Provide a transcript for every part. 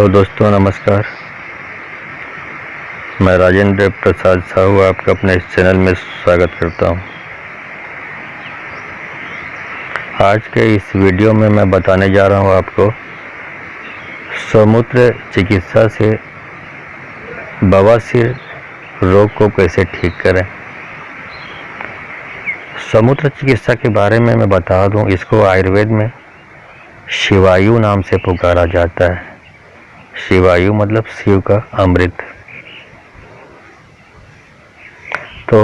Hello दोस्तों, नमस्कार। मैं राजेंद्र प्रसाद साहू आपका अपने इस चैनल में स्वागत करता हूं। आज के इस वीडियो में मैं बताने जा रहा हूं आपको स्वमूत्र चिकित्सा से बवासीर रोग को कैसे ठीक करें। स्वमूत्र चिकित्सा के बारे में मैं बता दूं, इसको आयुर्वेद में शिवायु नाम से पुकारा जाता है। शिवायु मतलब शिव का अमृत। तो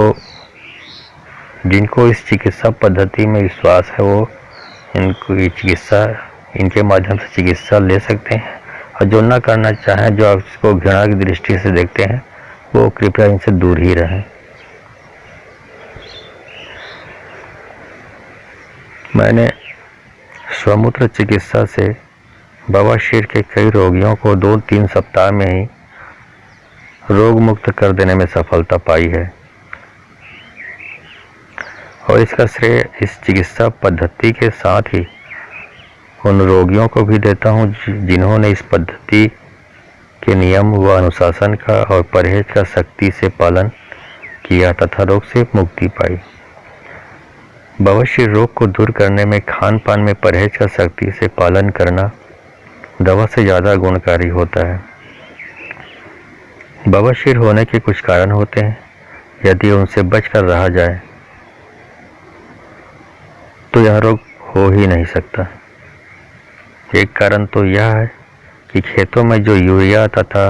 जिनको इस चिकित्सा पद्धति में विश्वास है वो इनके माध्यम से चिकित्सा ले सकते हैं, और जो न करना चाहें, जो इसको घृणा की दृष्टि से देखते हैं, वो कृपया इनसे दूर ही रहें। मैंने स्वमूत्र चिकित्सा से बवासीर के कई रोगियों को 2-3 सप्ताह में ही रोग मुक्त कर देने में सफलता पाई है, और इसका श्रेय इस चिकित्सा पद्धति के साथ ही उन रोगियों को भी देता हूं जिन्होंने इस पद्धति के नियम व अनुशासन का और परहेज का सख्ती से पालन किया तथा रोग से मुक्ति पाई। बवासीर रोग को दूर करने में खान पान में परहेज का सख्ती से पालन करना दवा से ज़्यादा गुणकारी होता है। बवासीर होने के कुछ कारण होते हैं, यदि उनसे बचकर रहा जाए तो यह रोग हो ही नहीं सकता। एक कारण तो यह है कि खेतों में जो यूरिया तथा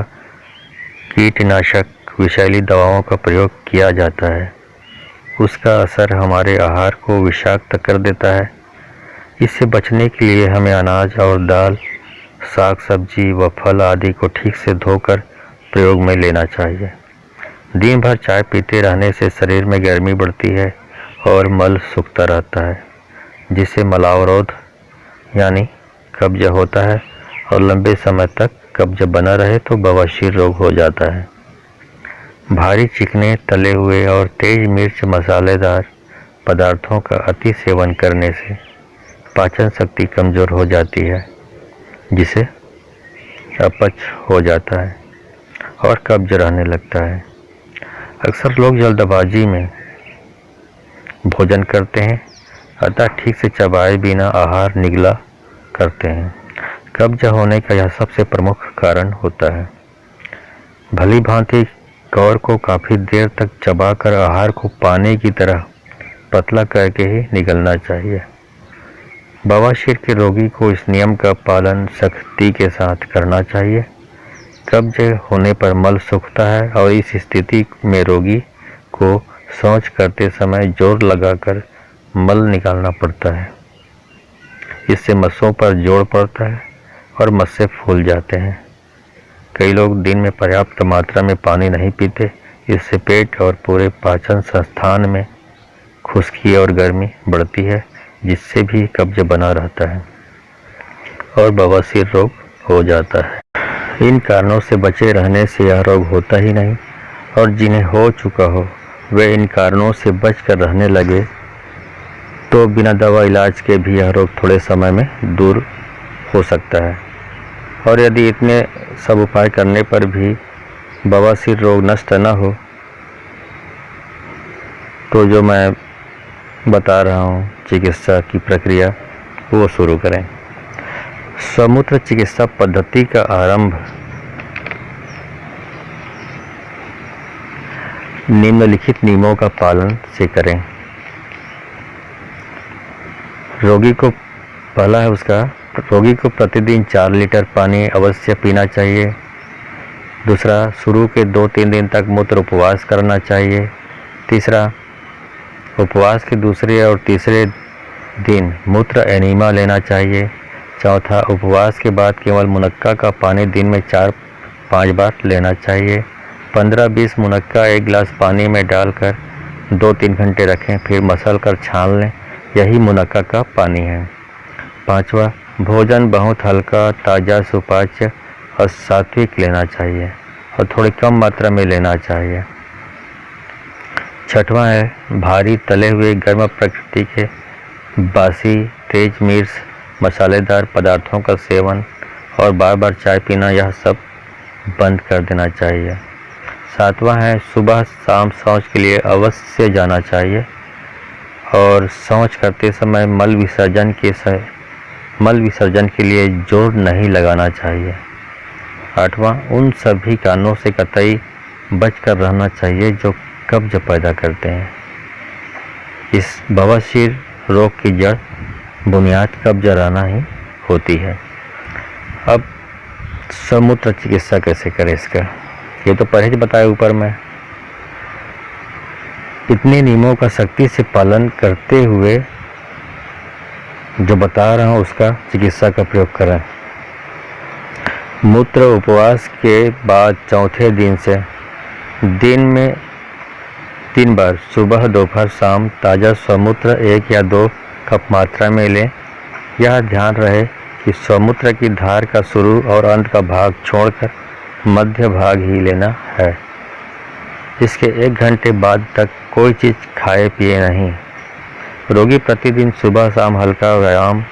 कीटनाशक विषैली दवाओं का प्रयोग किया जाता है, उसका असर हमारे आहार को विषाक्त कर देता है। इससे बचने के लिए हमें अनाज और दाल, साग सब्जी व फल आदि को ठीक से धोकर प्रयोग में लेना चाहिए। दिन भर चाय पीते रहने से शरीर में गर्मी बढ़ती है और मल सूखता रहता है, जिससे मलावरोध यानी कब्ज होता है, और लंबे समय तक कब्ज बना रहे तो बवासीर रोग हो जाता है। भारी चिकने तले हुए और तेज मिर्च मसालेदार पदार्थों का अति सेवन करने से पाचन शक्ति कमज़ोर हो जाती है, जिसे अपच हो जाता है और कब्ज रहने लगता है। अक्सर लोग जल्दबाजी में भोजन करते हैं, अतः ठीक से चबाए बिना आहार निगला करते हैं। कब्ज होने का यह सबसे प्रमुख कारण होता है। भली भांति कौर को काफ़ी देर तक चबाकर आहार को पानी की तरह पतला करके ही निगलना चाहिए। बवासीर के रोगी को इस नियम का पालन सख्ती के साथ करना चाहिए। कब्ज होने पर मल सूखता है और इस स्थिति में रोगी को शौच करते समय जोर लगाकर मल निकालना पड़ता है। इससे मस्सों पर जोर पड़ता है और मस्से फूल जाते हैं। कई लोग दिन में पर्याप्त मात्रा में पानी नहीं पीते, इससे पेट और पूरे पाचन संस्थान में खुश्की और गर्मी बढ़ती है, जिससे भी कब्ज बना रहता है और बवासीर रोग हो जाता है। इन कारणों से बचे रहने से यह रोग होता ही नहीं, और जिन्हें हो चुका हो वे इन कारणों से बचकर रहने लगे तो बिना दवा इलाज के भी यह रोग थोड़े समय में दूर हो सकता है। और यदि इतने सब उपाय करने पर भी बवासीर रोग नष्ट न हो तो जो मैं बता रहा हूँ चिकित्सा की प्रक्रिया, वो शुरू करें। स्वमूत्र चिकित्सा पद्धति का आरंभ निम्नलिखित नियमों का पालन से करें। रोगी को प्रतिदिन 4 लीटर पानी अवश्य पीना चाहिए। दूसरा, शुरू के 2-3 दिन तक मूत्र उपवास करना चाहिए। तीसरा, उपवास के दूसरे और तीसरे दिन मूत्र एनीमा लेना चाहिए। चौथा, उपवास के बाद केवल मुनक्का का पानी दिन में 4-5 बार लेना चाहिए। 15-20 मुनक्का 1 गिलास पानी में डालकर 2-3 घंटे रखें, फिर मसल कर छान लें, यही मुनक्का का पानी है। पाँचवा, भोजन बहुत हल्का, ताज़ा, सुपाच्य और सात्विक लेना चाहिए और थोड़ी कम मात्रा में लेना चाहिए। छठवां है भारी तले हुए गर्म प्रकृति के बासी तेज मिर्च मसालेदार पदार्थों का सेवन और बार बार चाय पीना, यह सब बंद कर देना चाहिए। 7वां है, सुबह शाम शौच के लिए अवश्य जाना चाहिए और शौच करते समय मल विसर्जन के लिए जोर नहीं लगाना चाहिए। 8वां, उन सभी कारणों से कतई बचकर रहना चाहिए जो कब्ज पैदा करते हैं। इस बवासीर रोग की जड़ बुनियाद कब्ज रहना ही होती है। अब समूत्र चिकित्सा कैसे करें इसका, ये तो परहेज बताया ऊपर में। इतने नियमों का सख्ती से पालन करते हुए जो बता रहा हूँ उसका चिकित्सा का प्रयोग करें। मूत्र उपवास के बाद चौथे दिन से दिन में 3 बार सुबह दोपहर शाम ताज़ा स्वमूत्र 1 या 2 कप मात्रा में लें। यह ध्यान रहे कि स्वमूत्र की धार का शुरू और अंत का भाग छोड़कर मध्य भाग ही लेना है। इसके 1 घंटे बाद तक कोई चीज़ खाए पिए नहीं। रोगी प्रतिदिन सुबह शाम हल्का व्यायाम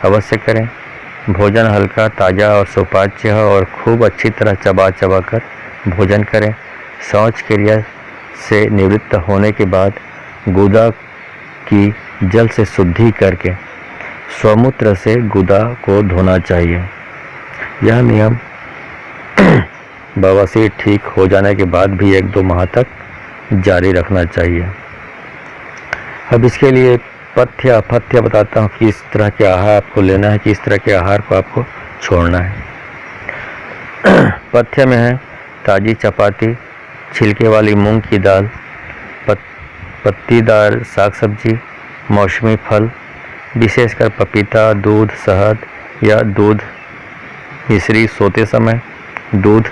अवश्य करें। भोजन हल्का ताज़ा और सुपाच्य हो और खूब अच्छी तरह चबा चबा कर भोजन करें। शौच क्रिया से निवृत्त होने के बाद गुदा की जल से शुद्धि करके स्वमूत्र से गुदा को धोना चाहिए। यह नियम बवासीर ठीक हो जाने के बाद भी 1-2 माह तक जारी रखना चाहिए। अब इसके लिए पथ्य अपथ्य बताता हूँ, किस तरह के आहार आपको लेना है, किस तरह के आहार को आपको छोड़ना है। पथ्य में है ताज़ी चपाती, छिलके वाली मूंग की दाल, पत्तीदार साग सब्जी, मौसमी फल, विशेषकर पपीता, दूध, शहद या दूध मिश्री सोते समय, दूध,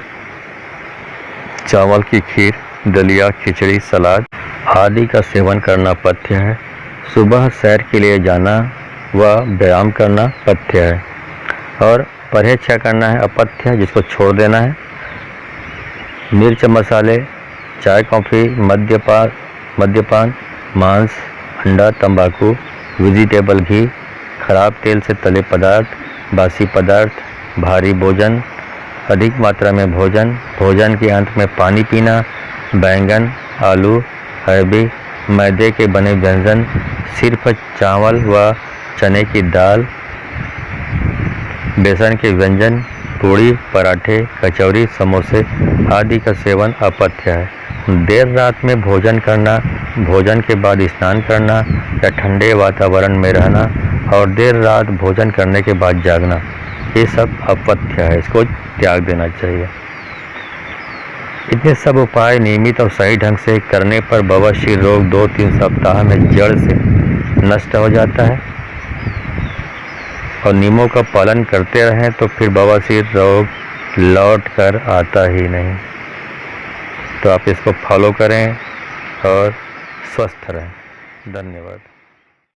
चावल की खीर, दलिया, खिचड़ी, सलाद आदि का सेवन करना पथ्य है। सुबह सैर के लिए जाना व व्यायाम करना पथ्य है। और परहेज क्या करना है, अपथ्य, जिसको छोड़ देना है। मिर्च मसाले, चाय कॉफ़ी, मद्यपान, मांस, अंडा, तंबाकू, वेजिटेबल घी, खराब तेल से तले पदार्थ, बासी पदार्थ, भारी भोजन, अधिक मात्रा में भोजन के अंत में पानी पीना, बैंगन, आलू, अरबी, मैदे के बने व्यंजन, सिर्फ चावल व चने की दाल, बेसन के व्यंजन, पूड़ी, पराठे, कचौरी, समोसे आदि का सेवन अपथ्य है। देर रात में भोजन करना, भोजन के बाद स्नान करना या ठंडे वातावरण में रहना और देर रात भोजन करने के बाद जागना, ये सब अपथ्य है, इसको त्याग देना चाहिए। इतने सब उपाय नियमित और सही ढंग से करने पर बवासीर रोग 2-3 सप्ताह में जड़ से नष्ट हो जाता है। और नियमों का पालन करते रहें तो फिर बवासीर रोग लौट कर आता ही नहीं। तो आप इसको फॉलो करें और स्वस्थ रहें। धन्यवाद।